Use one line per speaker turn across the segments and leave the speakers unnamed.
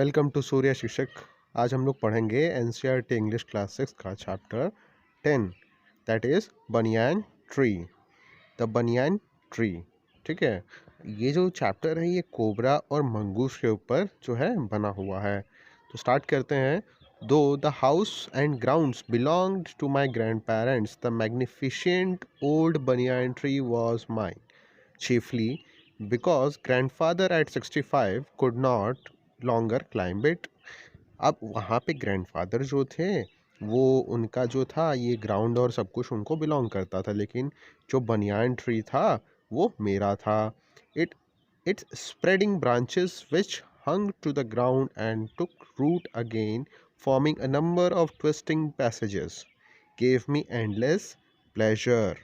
Welcome to सूर्य शिक्षक। आज हम लोग पढ़ेंगे एनसीईआरटी इंग्लिश क्लास 6 का chapter 10, that is banyan tree. The banyan tree. ठीक है, ये जो चैप्टर है ये कोबरा और मंगूस के ऊपर जो है बना हुआ है। तो स्टार्ट करते हैं। Though the house and grounds belonged to my grandparents, the magnificent old banyan tree was mine, chiefly because grandfather at 65 could not longer climb it। अब वहाँ पे ग्रैंडफादर जो थे वो उनका जो था ये ग्राउंड और सब कुछ उनको बिलोंग करता था, लेकिन जो बनियान ट्री था वो मेरा था। It it's spreading branches which hung to the ground and took root again, forming a number of twisting passages, gave me endless pleasure।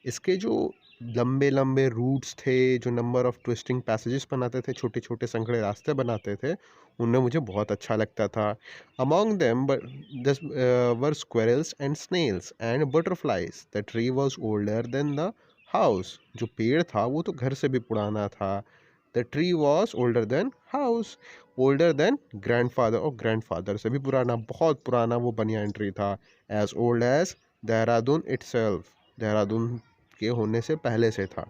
इसके जो लंबे लंबे रूट्स थे, जो नंबर ऑफ ट्विस्टिंग पैसेजेस बनाते थे, छोटे छोटे संकड़े रास्ते बनाते थे, उनमें मुझे बहुत अच्छा लगता था। Among them were squirrels and snails and butterflies. The tree was older than the house. जो पेड़ था वो तो घर से भी पुराना था। The tree was older than house, older than grandfather, और ग्रैंडफादर से भी पुराना, बहुत पुराना वो बनियान ट्री था। As old as Dehradun itself, Dehradun के होने से पहले से था।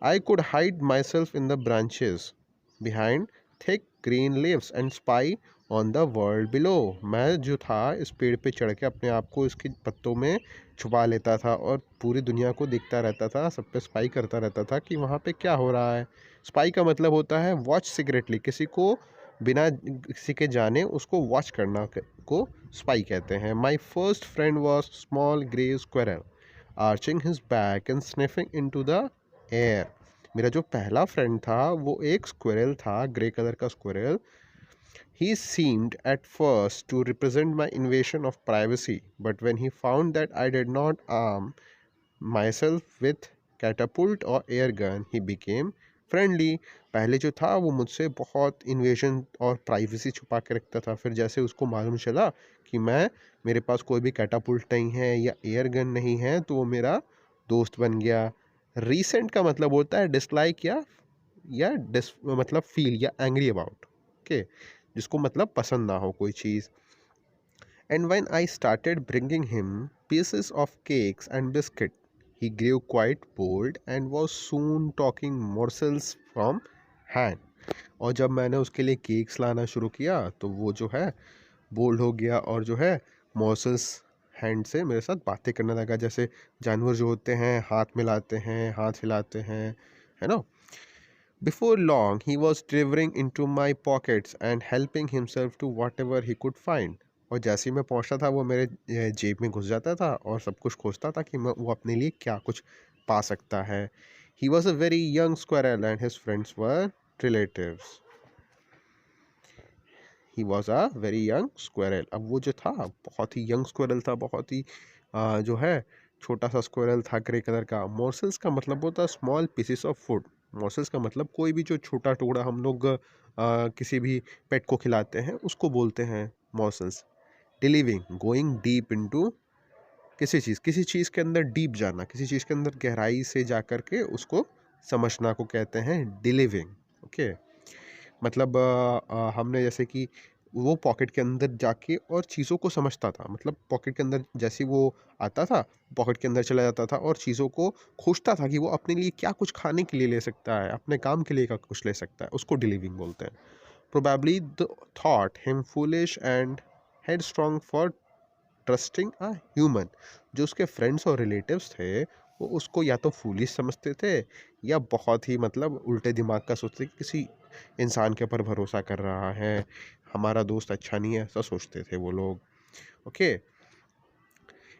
I could hide myself in the branches behind thick green leaves and spy on the world below. मैं जो था इस पेड़ पे चढ़ के अपने आप को इसके पत्तों में छुपा लेता था और पूरी दुनिया को देखता रहता था, सब पे स्पाई करता रहता था कि वहाँ पे क्या हो रहा है। स्पाई का मतलब होता है वॉच सीक्रेटली, किसी को बिना किसी के जाने उसको वॉच करना को स्पाई कहते हैं। My first friend was small grey squirrel arching his back and sniffing into the air. मेरा जो पहला फ्रेंड था वो एक स्क्वेरल था, ग्रे कलर का squirrel. He seemed at first to represent my invasion of privacy, but when he found that I did not arm myself with catapult or air gun, he became friendly। पहले जो था वो मुझसे बहुत invasion और privacy छुपा के रखता था, फिर जैसे उसको मालूम चला कि मेरे पास कोई भी कैटापुल्ट नहीं है या एयर गन नहीं है तो वो मेरा दोस्त बन गया। रीसेंट का मतलब होता है डिसलाइक या मतलब फील या एंग्री अबाउट। ओके, जिसको मतलब पसंद ना हो कोई चीज़। And when I started bringing him pieces of cakes and biscuit, he grew quite bold and was soon talking morsels from hand. और जब मैंने उसके लिए केक्स लाना शुरू किया तो वो जो है बोल्ड हो गया और जो है मोर्सल्स हैंड से मेरे साथ बातें करने लगा, जैसे जानवर जो होते हैं हाथ मिलाते हैं, हाथ हिलाते हैं, है ना। Before long, he was delivering into my pockets and helping himself to whatever he could find। और जैसे ही मैं पहुंचता था वो मेरे जेब में घुस जाता था और सब कुछ खोजता था कि वो अपने लिए क्या कुछ पा सकता है। He was a very young squirrel and his friends were relatives। He was a very young squirrel। अब वो जो था बहुत ही यंग स्क्वेरल था, बहुत ही जो है छोटा सा स्क्वेरल था, ग्रे कलर का। मोर्सल्स का मतलब होता है स्मॉल पीसेस ऑफ फूड। मोर्सल्स का मतलब कोई भी जो छोटा टुकड़ा हम लोग किसी भी पेट को खिलाते हैं उसको बोलते हैं मोर्सल्स। डिलीविंग, गोइंग डीप इनटू, किसी चीज़ के अंदर डीप जाना, किसी चीज़ के अंदर गहराई से जा कर के उसको समझना को कहते हैं डिलीविंग। ओके, मतलब हमने जैसे कि वो पॉकेट के अंदर जाके और चीज़ों को समझता था, मतलब पॉकेट के अंदर जैसे वो आता था, पॉकेट के अंदर चला जाता था और चीज़ों को खोजता था कि वो अपने लिए क्या कुछ खाने के लिए ले सकता है, अपने काम के लिए क्या कुछ ले सकता है, उसको डिलीविंग बोलते हैं। Probably the thought him foolish and head strong for trusting a human. जो उसके फ्रेंड्स और रिलेटिव्स थे वो उसको या तो फूलिश समझते थे या बहुत ही मतलब उल्टे दिमाग का सोचते कि किसी इंसान के ऊपर भरोसा कर रहा है, हमारा दोस्त अच्छा नहीं है, ऐसा सोचते थे वो लोग। Okay,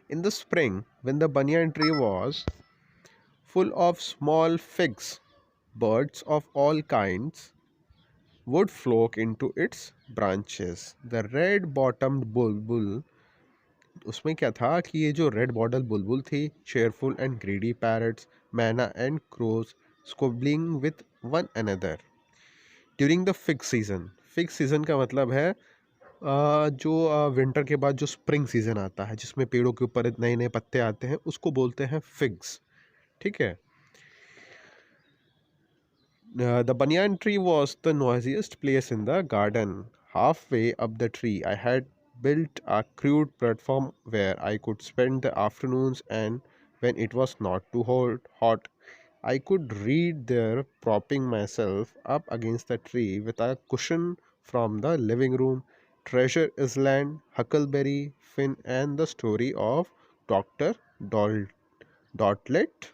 in the spring when the banyan tree was full of small figs, birds of all kinds would flock into its branches। The red bottomed bulbul, उसमें क्या था कि ये जो रेड बॉटल बुलबुल थी, cheerful and greedy parrots, myna and crows squabbling with one another during the fig season. Fig season का मतलब है जो विंटर के बाद जो स्प्रिंग सीजन आता है जिसमें पेड़ों के ऊपर नए नए पत्ते आते हैं उसको बोलते हैं फिग्स। ठीक है। The banyan tree was the noisiest place in the garden. Halfway up the tree, I had built a crude platform where I could spend the afternoons, and when it was not too hot, I could read there, propping myself up against the tree with a cushion from the living room. Treasure Island, Huckleberry Finn, and the story of Dr. Dotlet।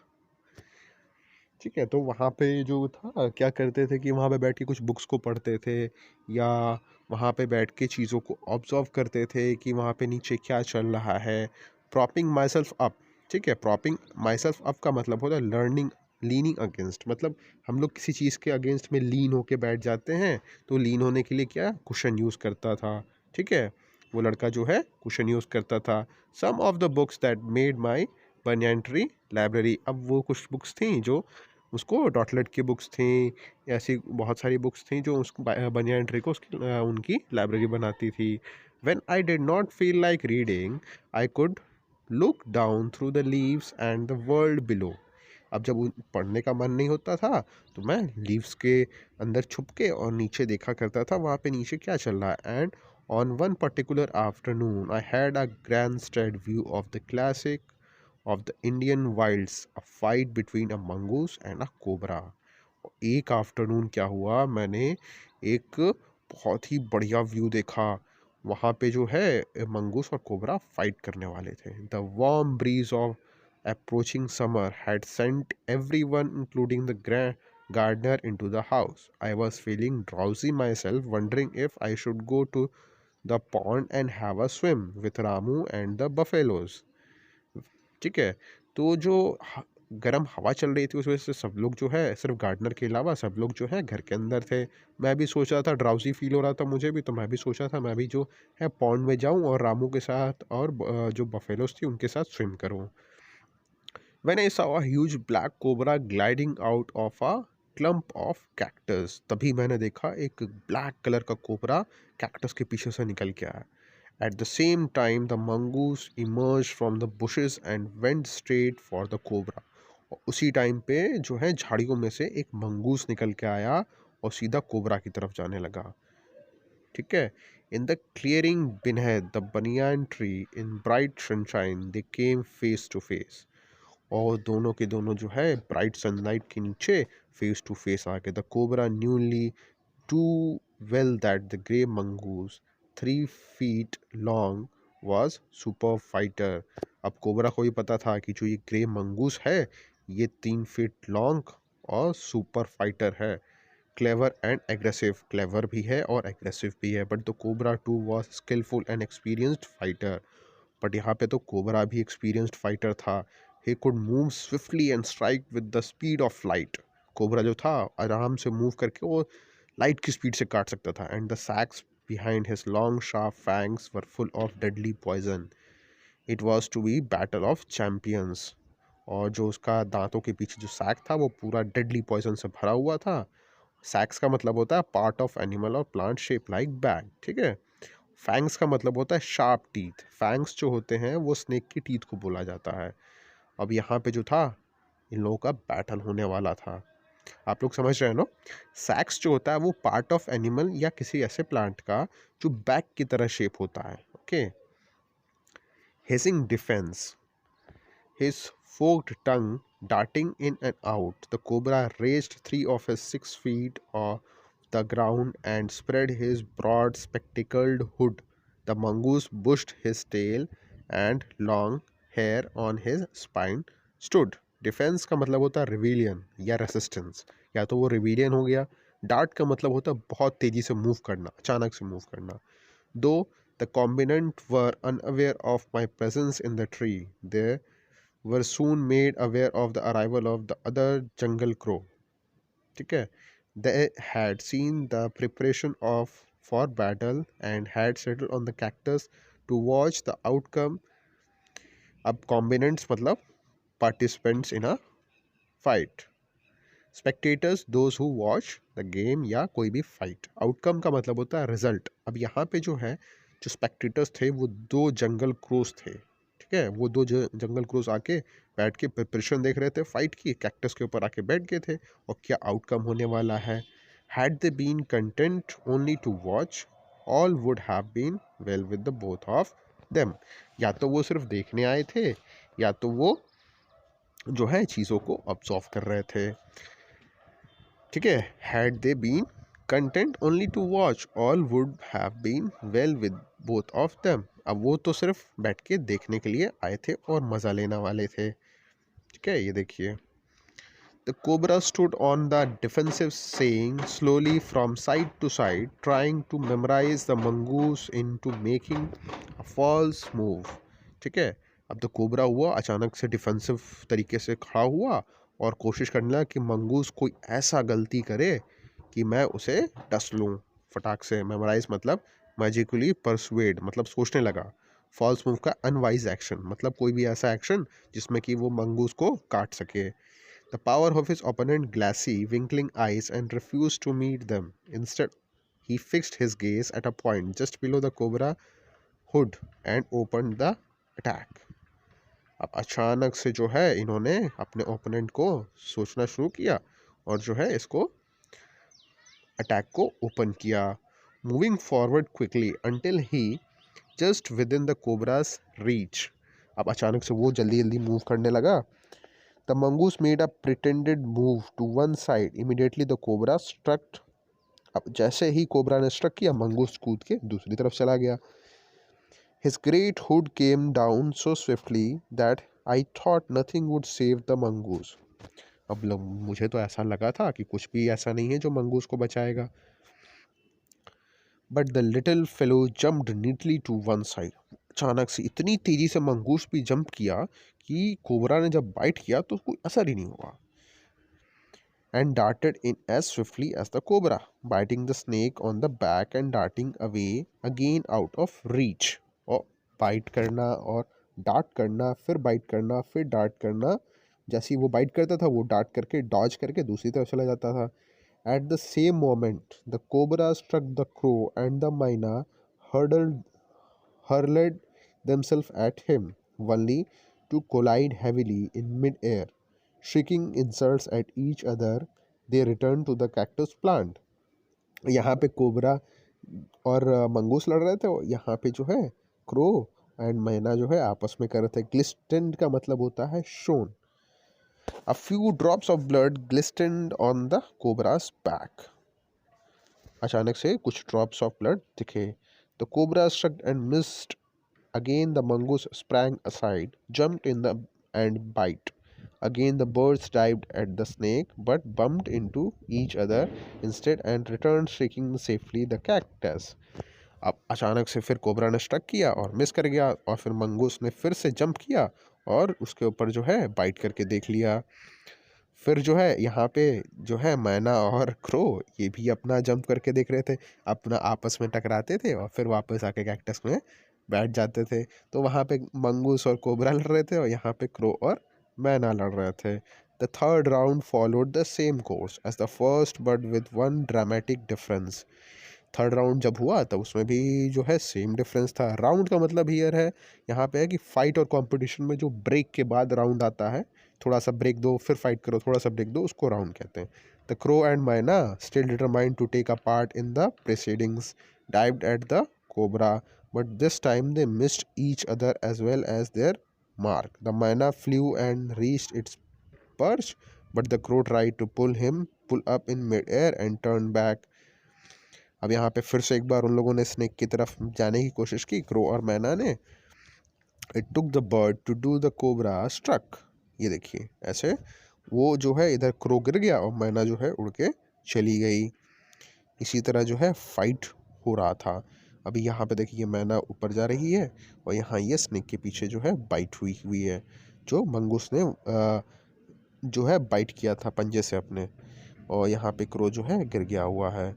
ठीक है, तो वहाँ पे जो था क्या करते थे कि वहाँ पे बैठ के कुछ बुक्स को पढ़ते थे, या वहाँ पे बैठ के चीज़ों को ऑब्जर्व करते थे कि वहाँ पे नीचे क्या चल रहा है। प्रॉपिंग माई सेल्फ अप, ठीक है, प्रॉपिंग माई सेल्फ अप का मतलब होता है लर्निंग, लीनिंग अगेंस्ट, मतलब हम लोग किसी चीज़ के अगेंस्ट में लीन होके बैठ जाते हैं, तो लीन होने के लिए क्या कुशन यूज़ करता था। ठीक है, वो लड़का जो है कुशन यूज़ करता था। Some of the books that made my banyan tree library, अब वो कुछ बुक्स थी जो उसको, डॉटलेट की बुक्स थी, ऐसी बहुत सारी बुक्स थी जो उसको बनियान ट्री को उसकी उनकी लाइब्रेरी बनाती थी। When I did not feel like reading, I could look down through the leaves and the world below. अब जब पढ़ने का मन नहीं होता था तो मैं लीव्स के अंदर छुप के और नीचे देखा करता था वहाँ पे नीचे क्या चल रहा है। And on one particular afternoon I had a grandstand view of the classic of the Indian wilds, a fight between a mongoose and a cobra। एक आफ्टरनून क्या हुआ, मैंने एक बहुत ही बढ़िया व्यू देखा। वहाँ पे जो है मंगूस और कोबरा फाइट करने वाले थे। The warm breeze of approaching summer had sent everyone including the gardener into the house. I was feeling drowsy myself, wondering if I should go to the pond and have a swim with Ramu and the buffaloes। ठीक है, तो जो गर्म हवा चल रही थी उस वजह से सब लोग जो है, सिर्फ गार्डनर के अलावा सब लोग जो है घर के अंदर थे। मैं भी सोच रहा था, ड्राउजी फील हो रहा था मुझे भी, तो मैं भी सोचा था मैं भी जो है पॉन्ड में जाऊं और रामू के साथ और जो बफेलोस थी उनके साथ स्विम करूं। When I saw a huge black cobra gliding out of a clump of cactus, तभी मैंने देखा एक ब्लैक कलर का कोबरा कैक्टस के पीछे से निकल के आया। At the same time, the mongoose emerged from the bushes and went straight for the cobra। और उसी टाइम पे जो है झाड़ियों में से एक मंगूस निकल के आया और सीधा कोबरा की तरफ जाने लगा। ठीक है, in the clearing beneath the banyan tree in bright sunshine they came face to face। और दोनों के दोनों जो है ब्राइट सनलाइट के नीचे फेस टू फेस आ गए। The cobra newly too well that the grey mongoose, 3 feet long, was super fighter। अब कोबरा को भी पता था कि जो ये ग्रे मंगूस है ये 3 फीट लॉन्ग और सुपर फाइटर है। क्लेवर एंड एग्रेसिव, क्लेवर भी है और एग्रेसिव भी है। But the cobra too was skilful and experienced fighter. But यहाँ पे तो कोबरा भी एक्सपीरियंस्ड फाइटर था। He could move swiftly and strike with the speed of light. Cobra जो था आराम से मूव करके वो लाइट की स्पीड से काट सकता था। And the sacs behind his long sharp fangs were full of deadly poison. It was to be battle of champions. और जो उसका दांतों के पीछे जो सैक था वो पूरा डेडली पॉइजन से भरा हुआ था। सैक्स का मतलब होता है पार्ट ऑफ एनिमल और प्लांट शेप लाइक बैग। ठीक है, फैंग्स का मतलब होता है शार्प टीथ। फैंग्स जो होते हैं वो स्नेक की टीथ को बोला जाता है। अब यहाँ पे जो था इन लोगों का बैटल होने वाला था। आप लोग समझ रहे हैं ना, सैक्स जो होता है वो पार्ट ऑफ एनिमल या किसी ऐसे प्लांट का जो बैग की तरह शेप होता है। Okay, hissing defence, his forked tongue darting in and out, the cobra raised 3 of his 6 feet off the ground and spread his broad spectacled hood। The mongoose bushed his tail and long hair on his spine stood। Defence का मतलब होता है rebellion या resistance, या तो वो rebellion हो गया। डार्ट का मतलब होता है बहुत तेज़ी से मूव करना, अचानक से मूव करना। Though the combatants were unaware of my presence in the tree, they were soon made aware of the arrival of the other jungle crow। ठीक है, they had seen the preparation of for battle and had settled on the cactus to watch the outcome। अब कॉम्बिनेंट्स मतलब participants in a fight, spectators those who watch the game या कोई भी fight. Outcome का मतलब होता है रिजल्ट। अब यहाँ पे जो है जो स्पेक्टेटर्स थे वो 2 जंगल क्रोस थे। ठीक है, वो जंगल क्रोस आके बैठ के प्रिपरेशन देख रहे थे फाइट की, कैक्टस के ऊपर आके बैठ गए थे और क्या आउटकम होने वाला है। Had they been content only to watch all would have been well with the both of them. या तो वो सिर्फ देखने आए थे, या तो वो जो है चीज़ों को ऑब्जर्व कर रहे थे, ठीक है. Had they been content only to watch, all would have been well with both of them. अब वो तो सिर्फ बैठ के देखने के लिए आए थे और मज़ा लेने वाले थे, ठीक है. ये देखिए. The cobra stood on the defensive, saying slowly from side to side, trying to memorize the mongoose into making a false move. ठीक है. अब तो कोबरा हुआ अचानक से डिफेंसिव तरीके से खड़ा हुआ और कोशिश करने लगा कि मंगूस कोई ऐसा गलती करे कि मैं उसे डस लूँ फटाक से. मेमोराइज मतलब मैजिकली परसुएड, मतलब सोचने लगा. फॉल्स मूव का अनवाइज एक्शन, मतलब कोई भी ऐसा एक्शन जिसमें कि वो मंगूस को काट सके. The power of his opponent glassy, winkling eyes and refused to meet them. Instead, he fixed his gaze at a point just below the cobra hood and opened the attack. अब अचानक से जो है इन्होंने अपने ओपोनेंट को सोचना शुरू किया और जो है इसको अटैक को ओपन किया. Moving forward quickly until he just with in the cobras reach. अब अचानक से वो जल्दी जल्दी मूव करने लगा. The mongoose made a pretended move to one side. Immediately the cobra struck. अब जैसे ही कोबरा ने स्ट्रक किया, मंगूस कूद के दूसरी तरफ चला गया. His great hood came down so swiftly that I thought nothing would save the mongoose. अब मुझे तो ऐसा लगा था कि कुछ भी ऐसा नहीं है जो मंगूस को बचाएगा. But the little fellow jumped neatly to one side. अचानक से इतनी तेजी से मंगूस भी जंप किया कि कोबरा ने जब बाइट किया तो कोई असर ही नहीं हुआ. And darted in as swiftly as the cobra, biting the snake on the back and darting away again out of reach. और बाइट करना और डार्ट करना, फिर बाइट करना, फिर डार्ट करना. जैसे ही वो बाइट करता था वो डार्ट करके डॉज करके दूसरी तरफ चला जाता था. At the same moment, the cobra struck the crow and the myna hurled themselves at him, only to collide heavily in mid-air. Shrieking insults at each other, they returned to the cactus plant. यहाँ पे cobra और mongoose लड़ रहे थे और यहाँ पे जो है क्रो एंड मैना जो है आपस में कर रहे थे. ग्लिस्टेंड का मतलब होता है shown. A few drops of blood glistened on the cobra's back. अचानक से कुछ ड्रॉप्स ऑफ ब्लड दिखे. The cobra struck and missed. Again the mongoose sprang aside, jumped in the and bite. Again the birds dived at the snake but bumped into each other instead and returned shrieking safely the cactus. अब अचानक से फिर cobra ने struck किया और miss कर गया और फिर मंगूस ने फिर से जंप किया और उसके ऊपर जो है बाइट करके देख लिया. फिर जो है यहाँ पे जो है मैना और क्रो ये भी अपना जंप करके देख रहे थे, अपना आपस में टकराते थे और फिर वापस आके कैक्टस में बैठ जाते थे. तो वहाँ पे मंगूस और कोबरा लड़ रहे थे और यहाँ पे क्रो और मैना लड़ रहे थे. The third round followed the same course as the first but with one dramatic difference. Third round जब हुआ तब उसमें भी जो है सेम डिफरेंस था. राउंड का मतलब हियर है यहाँ पे है कि फाइट और कंपटीशन में जो ब्रेक के बाद राउंड आता है, थोड़ा सा ब्रेक दो फिर फाइट करो, थोड़ा सा ब्रेक दो, उसको राउंड कहते हैं. The crow and myna still determined to take a part in the proceedings dived at the cobra, but this time they missed each other as well as their mark. The myna flew and reached its perch, but the crow tried to pull up in mid-air and turn back. अब यहाँ पे फिर से एक बार उन लोगों ने snake की तरफ जाने की कोशिश की, क्रो और मैना ने. It took the bird to do the cobra struck. ये देखिए ऐसे वो जो है इधर क्रो गिर गया और मैना जो है उड़ के चली गई. इसी तरह जो है फाइट हो रहा था. अभी यहाँ पे देखिए मैना ऊपर जा रही है और यहाँ ये स्नेक के पीछे जो है बाइट हुई हुई है, जो मंगूस ने जो है बाइट किया था पंजे से अपने, और यहाँ पे क्रो जो है गिर गया हुआ है.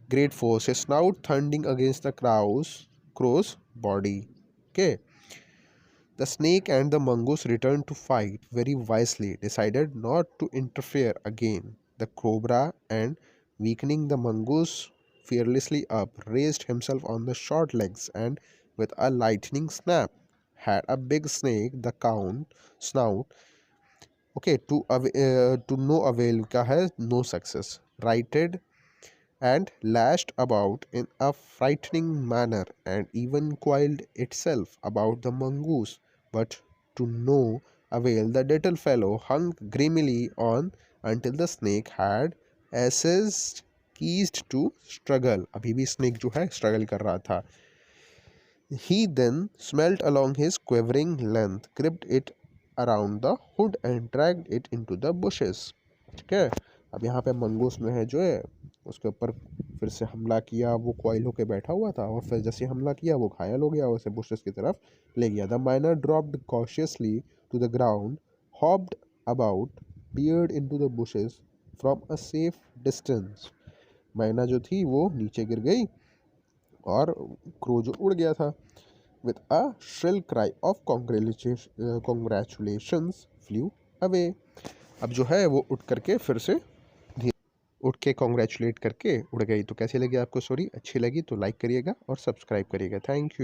Great force, his snout thundering against the crow's body. Okay. The snake and the mongoose returned to fight very wisely, decided not to interfere again. The cobra and weakening the mongoose fearlessly up, raised himself on the short legs and with a lightning snap had a big snake, the count snout. Okay, to no avail का है, no success. Righted and lashed about in a frightening manner, and even coiled itself about the mongoose. But to no avail, the little fellow hung grimly on until the snake had ceased to struggle. अभी भी snake जो है struggle कर रहा था. He then smelt along his quivering length, gripped it around the hood and dragged it into the bushes. ठीक है. अब यहाँ पे मंगूस में है जो है उसके ऊपर फिर से हमला किया. वो कॉइल होके बैठा हुआ था और फिर जैसे हमला किया वो घायल हो गया, उसे बुशेस की तरफ ले गया. The minor dropped cautiously to the ground, hopped about, peered into the bushes from a safe distance. मैना जो थी वो नीचे गिर गई और क्रो जो उड़ गया था. With a shrill cry of congratulations flew away. अब जो है वो उठ करके फिर से उठ के कॉन्ग्रेचुलेट करके उड़ गई. तो कैसी लगी आपको स्टोरी? अच्छी लगी तो लाइक करिएगा और सब्सक्राइब करिएगा. Thank you.